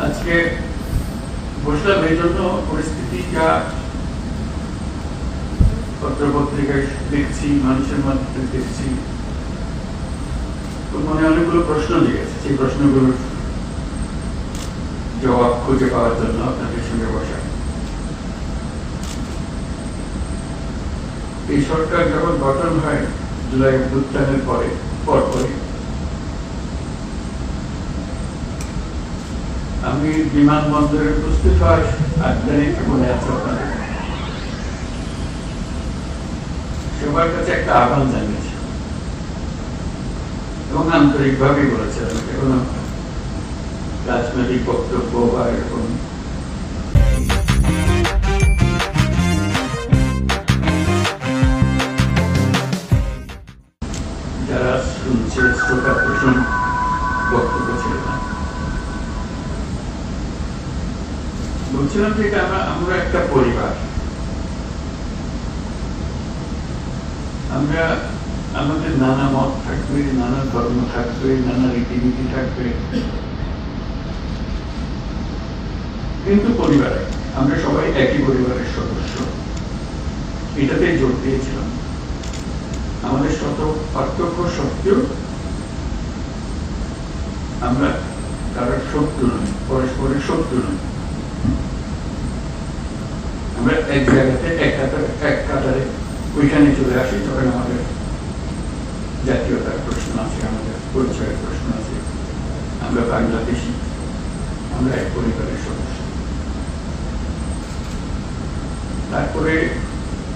আজকে বসলাম এই জন্য পরিস্থিতি যা পত্রপত্রিকায় দেখছি, মানুষের মধ্যে দেখছি, তো মনে অনেকগুলো প্রশ্ন জেগেছে। সেই প্রশ্নগুলোর জবাব খুঁজে পাওয়ার জন্য আপনাদের সঙ্গে বসা। এই সরকার যখন গঠন হয় জুলাই অভ্যুত্থানের পরে আমি বিমানবন্দরে উপস্থিত হওয়ার 8 তারিখ মনে আছে আপনাদের, সবার কাছে একটা আহ্বান জানিয়েছি এবং আন্তরিকভাবেই বলেছিলাম, কোনো রাজনৈতিক বক্তব্য বা এরকম যারা শুনছে শ্রোতা পোষণ বক্তব্য ছিল না। বলছিলাম যে আমরা একটা পরিবার, আমরা আমাদের নানা মত থাকবে, নানা ধর্ম থাকবে, নানা রীতিনীতি থাকবে, কিন্তু পরিবারে আমরা সবাই একই পরিবারের সদস্য, এটাতে জোর দিয়েছিলাম। আমাদের শত পার্থক্য সত্ত্বেও আমরা কারোর শত্রু নই, পরস্পরের শত্রু নই। আমরা এক জায়গাতে এক কাতারে ওইখানে চলে আসি যখন আমাদের জাতীয়তার প্রশ্ন আছে, আমাদের পরিচয়ের প্রশ্ন আছে। আমরা বাংলাদেশি, আমরা এক পরিবারের সদস্য। তারপরে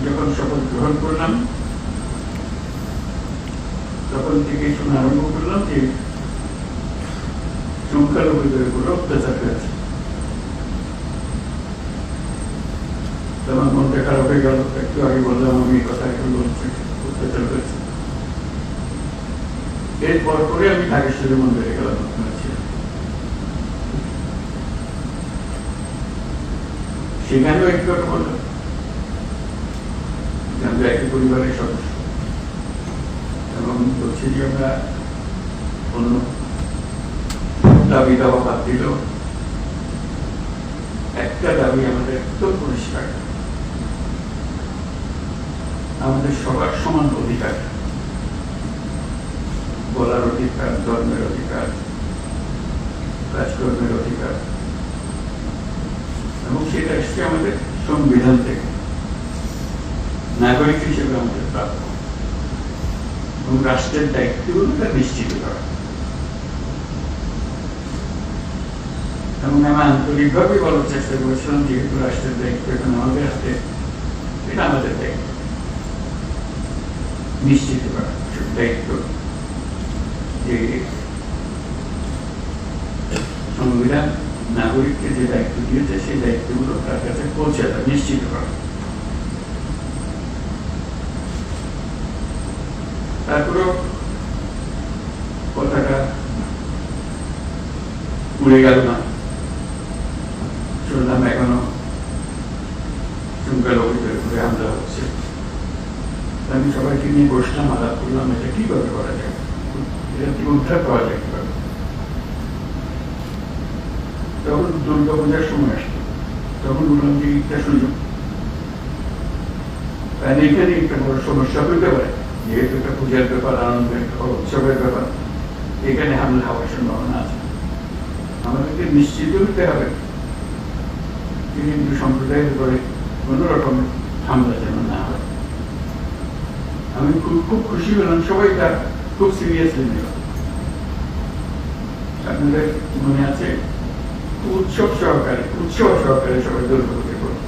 যখন শপথ গ্রহণ করলাম তখন থেকে শোনা আরম্ভ করলাম যে সংখ্যালঘুদের উপর অত্যাচার হয়েছে। আমার মনটা খারাপ হয়ে গেল। একটু আগে বললাম আমি এই কথা এখন বলছি, অত্যাচার হয়েছে। এরপর পরে আমি ঢাকেশ্বরী মন্দিরে গেলাম, সেখানেও একটু কথা বললাম, আমরা একই পরিবারের সদস্য এবং বলছি যে আমরা অন্য দাবি দাওয়া বাদ দিল, একটা দাবি আমাদের একদম পরিষ্কার, আমাদের সবার সমান অধিকার, বলার অধিকার, ধর্মের অধিকার, কাজকর্মের অধিকার, এবং সেটা এসছে আমাদের সংবিধান থেকে, নাগরিক হিসেবে আমাদের প্রাপ্য, এবং রাষ্ট্রের দায়িত্বগুলো নিশ্চিত করা। এবং আমি আন্তরিকভাবে বলার চেষ্টা করেছিলাম যেহেতু রাষ্ট্রের দায়িত্ব এখন আমাদের হাতে, এটা আমাদের দায়িত্ব নিশ্চিত করা, দায়িত্ব যে সংবিধান নাগরিককে যে দায়িত্ব দিয়েছে সেই দায়িত্বগুলো তার কাছে পৌঁছে দেওয়া, নিশ্চিত করা। তারপরেও কথাটা উড়ে গেল না, শুনলাম এখনো সংখ্যালঘুদের উপরে হামলা হচ্ছে। আমি সবাইকে নিয়ে বসলাম, আলাপ করলাম, এটা কিভাবে করা যায়, এটা কি উদ্ধার করা যায় কিভাবে। তখন দুর্গাপূজার সময় আসলো, তখন বললাম যে একটা সুযোগ, কারণ এখানে একটা বড় সমস্যা হইতে পারে, যেহেতু একটা পূজার ব্যাপার, আনন্দের উৎসবের ব্যাপার, এখানে হামলা হওয়ার সম্ভাবনা আছে। আমাদেরকে নিশ্চিত হতে হবে হিন্দু সম্প্রদায়ের উপরে কোন রকমের হামলা যেন না হয়। আমি খুব খুশি হলাম, সবাই তার খুব সিরিয়াসলি নিল। আপনাদের মনে আছে উৎসব সহকারে সবাই দুর্গাপূজা করল,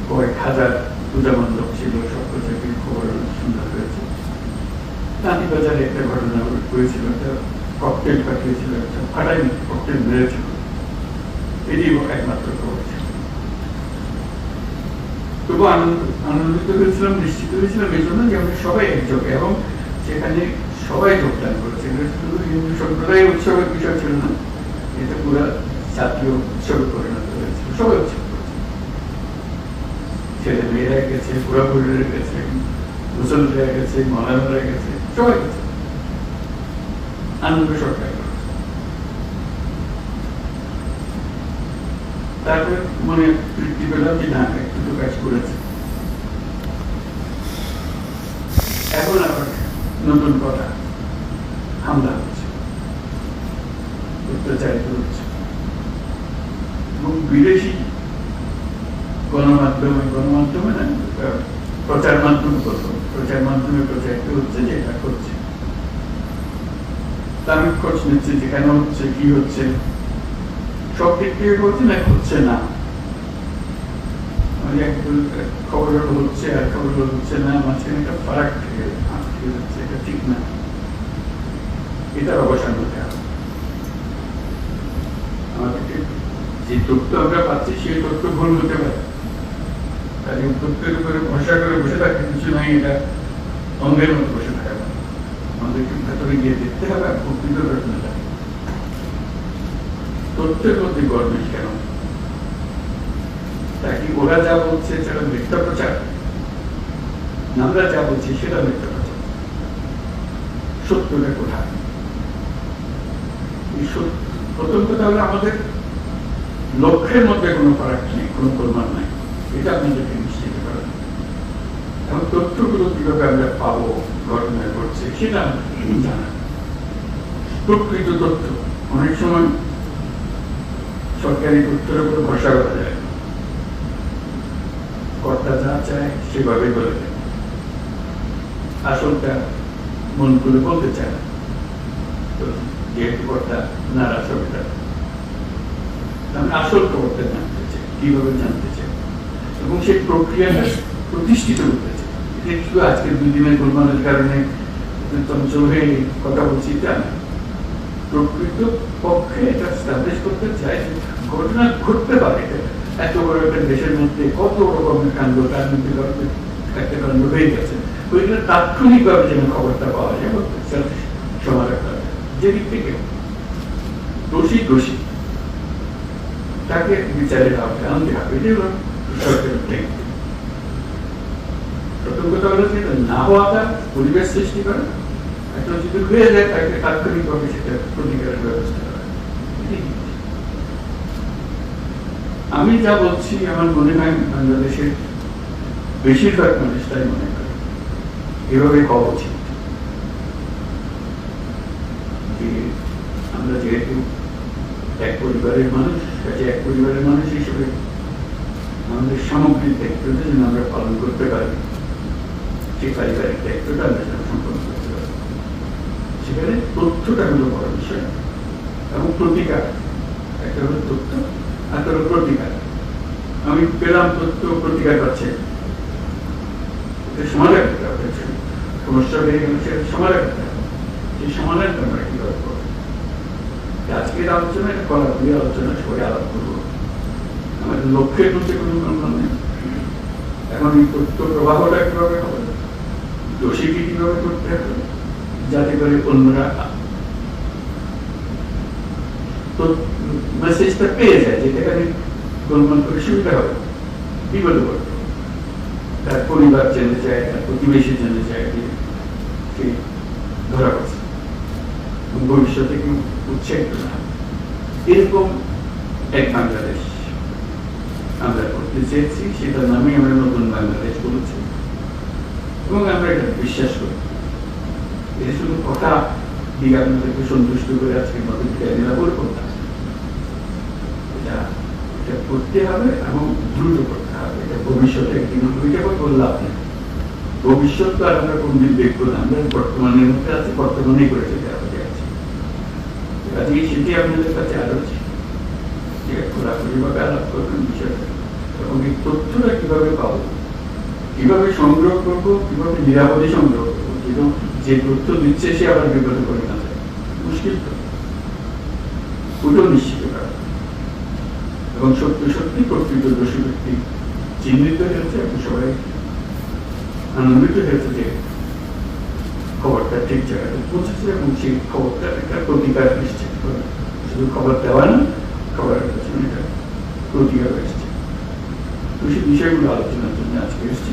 কয়েক হাজার পূজা মণ্ডপ ছিল, সব কিছু খবর সুন্দর হয়েছে। তাঁতিবাজারে একটা ঘটনা হয়েছিল, একটা ককটেল পাঠিয়েছিল, একটা ফাটাইনি ককটেল মেরেছিল, এটি একমাত্র খবর ছিল। তবু আনন্দিত হয়েছিলাম, নিশ্চিত হয়েছিলাম এই জন্য যে আমরা সবাই একযোগে, এবং সেখানে সবাই যোগদান করেছে। শুধু হিন্দু সম্প্রদায়ের উৎসবের বিষয় ছিল না, এটা পুরো জাতীয় উৎসবে পরিণত হয়েছিল, সবাই উৎসব করেছে। ছেলে মেয়েরা গেছে, বুড়াবুড়িরা গেছে, মুসলমানরা গেছে, মৌলানারা গেছে, সবাই গেছে, আনন্দ সরকার। তারপরে মনে তৃপ্তি পেলাম যে না একটু তো কাজ করেছে। এখন আবার নতুন কথা, হামলা হচ্ছে, অত্যাচারিত হচ্ছে এবং বিদেশি গণমাধ্যমে না প্রচার মাধ্যমে প্রচারিত হচ্ছে যে এটা করছে। আমি খোঁজ নিচ্ছি যে কেন হচ্ছে, কি হচ্ছে, সব দিক থেকে বলছে না হচ্ছে না, খবর হচ্ছে আর খবর হচ্ছে না, মাঝখানে একটা ফারাক থেকে যাচ্ছে, এটা ঠিক না, এটার অবসান হতে হবে। আমাদেরকে যে তথ্য আমরা পাচ্ছি সেই তথ্য ভুল হতে পারে, তাই তথ্যের উপরে ভরসা করে বসে থাকতে কিছু নাই, এটা অঙ্গের মতো বসে থাকা। আমাদেরকে ভেতরে গিয়ে দেখতে হবে প্রকৃত ঘটনাটা, তথ্যের মধ্যে গরমিল কেন, তাকে ওরা যা বলছে সেটা মিথ্যা প্রচার, আমরা যা বলছি সেটা মিথ্যা প্রচার, সত্যটা কোথায়? প্রথম কথা হলো আমাদের লক্ষ্যের মধ্যে কোনো ফারাক নেই, কোনো গোলমাল নাই, এটা আপনাদেরকে নিশ্চিত করেন। এবং তথ্যগুলো কিভাবে আমরা পাবো, ঘটনা ঘটছে সেটা জানা, প্রকৃত তথ্য। অনেক সময় সরকারি তথ্যের উপর ভরসা করা যায়, কর্তা যা চায় সেভাবে বলে দেয়, আসলটা মন করে বলতে চায় না, তো যেহেতু কর্তা নারাজ হবে, আমি আসল খবরটা জানতে চাই, কিভাবে জানতে চাই, এবং সেই প্রক্রিয়াটা প্রতিষ্ঠিত করতে চাই। এটা শুধু আজকের 2 দিনের গোলমালের কারণে চঞ্চল হয়ে কথা বলছি তা না, প্রকৃত পক্ষে এটা স্টাবলিশ করতে চাই ঘটনা ঘটতে পারে। এত বড় একটা দেশের মধ্যে কত রকমের কাণ্ড, তার মধ্যে একটা কাণ্ড হয়ে গেছে, ওইটা তাৎক্ষণিক ভাবে যেন খবরটা পাওয়া যায়, সময় রাখতে হবে। যেদিক থেকে দোষী তাকে বিচারের আওতায় আনতে হবে, এটাই হলো সরকারের দায়িত্ব। প্রথম কথা হলো যে না হওয়াটা পরিবেশ সৃষ্টি করে, একটা যদি হয়ে যায় তাকে তাৎক্ষণিকভাবে সেটা প্রতিকারের ব্যবস্থা করা। আমি যা বলছি আমার মনে হয় বাংলাদেশের বেশিরভাগ মানুষ তাই মনে করে, এভাবে হওয়া উচিত। আমরা যেহেতু এক পরিবারের মানুষ, কাজে এক পরিবারের মানুষ হিসেবে আমাদের সামগ্রিক দায়িত্বটা যেন আমরা পালন করতে পারি, সেই পারিবারিক দায়িত্বটা আমরা যেন সম্পন্ন করতে পারি। সেখানে তথ্যটা হলো বড় বিষয় এবং প্রতিকার। একটা হলো তথ্য, একটা হলো প্রতিকার। আমি পেলাম তথ্য, প্রতিকার পাচ্ছে, সমাধান করতে হবে। সমস্যা বেড়ে গেলে সেটা সমাধান করতে হবে, সেই সমাধানটা আমরা কিভাবে করবো। আজকের আলোচনা এটা করার আলোচনা সবাই আলাপ করবো, আমাদের লক্ষ্যের মধ্যে কোনো গণমান নেই। এখন এই তথ্য প্রবাহটা কিভাবে হবে, দোষীকে কিভাবে করতে হবে, যাতে করে অন্যরা মেসেজটা পেয়ে যায়, যেটাকে গোলমাল করে সুবিধা হবে, বিপদে পড়বে। তার পরিবার জেনে যায়, তার প্রতিবেশী জেনে যায় যে সে ধরা পড়ছে, ভবিষ্যতে কেউ উৎসাহিত না। এরকম এক বাংলাদেশ আমরা করতে চেয়েছি, সেটার নামে আমরা নতুন বাংলাদেশ বলেছি এবং আমরা এটা বিশ্বাস করি। এটা শুধু কথা দিকে আপনাদেরকে সন্তুষ্ট করে আজকের মতো বিদায় নেওয়া বলবো না, এটা করতে হবে এবং দ্রুত করতে হবে। এটা ভবিষ্যতে একদিন ওইটা বললাম না, ভবিষ্যৎ তো আর আমরা কোনদিন দেখবো না, আমরা বর্তমানের মধ্যে আছে, বর্তমানেই করে যেতে হবে আছে। কাজে সেটি আপনাদের কাছে আলোচনা খোলাখুলি ভাবে আলাপ করবেন বিষয়টা, এবং এই তথ্যটা কিভাবে পাবো, কিভাবে সংগ্রহ করবো, কিভাবে নিরাপদে সংগ্রহ করবো, কিন্তু যে তথ্য দিচ্ছে সে আবার বিপদে করে না যায়, মুশকিল তো ওটাও নিশ্চিত করা। এবং সত্যি প্রকৃত দোষী ব্যক্তি চিহ্নিত হয়েছে এবং সবাই আনন্দিত হয়েছে যে খবরটা ঠিক জায়গায় পৌঁছেছে এবং সেই খবরটা একটা প্রতিকার নিশ্চিত করে। শুধু খবর দেওয়া না, খবরের পেছনে এটা প্রতিকার এসছে। তো সেই বিষয়গুলো আলোচনার জন্য আজকে এসেছি।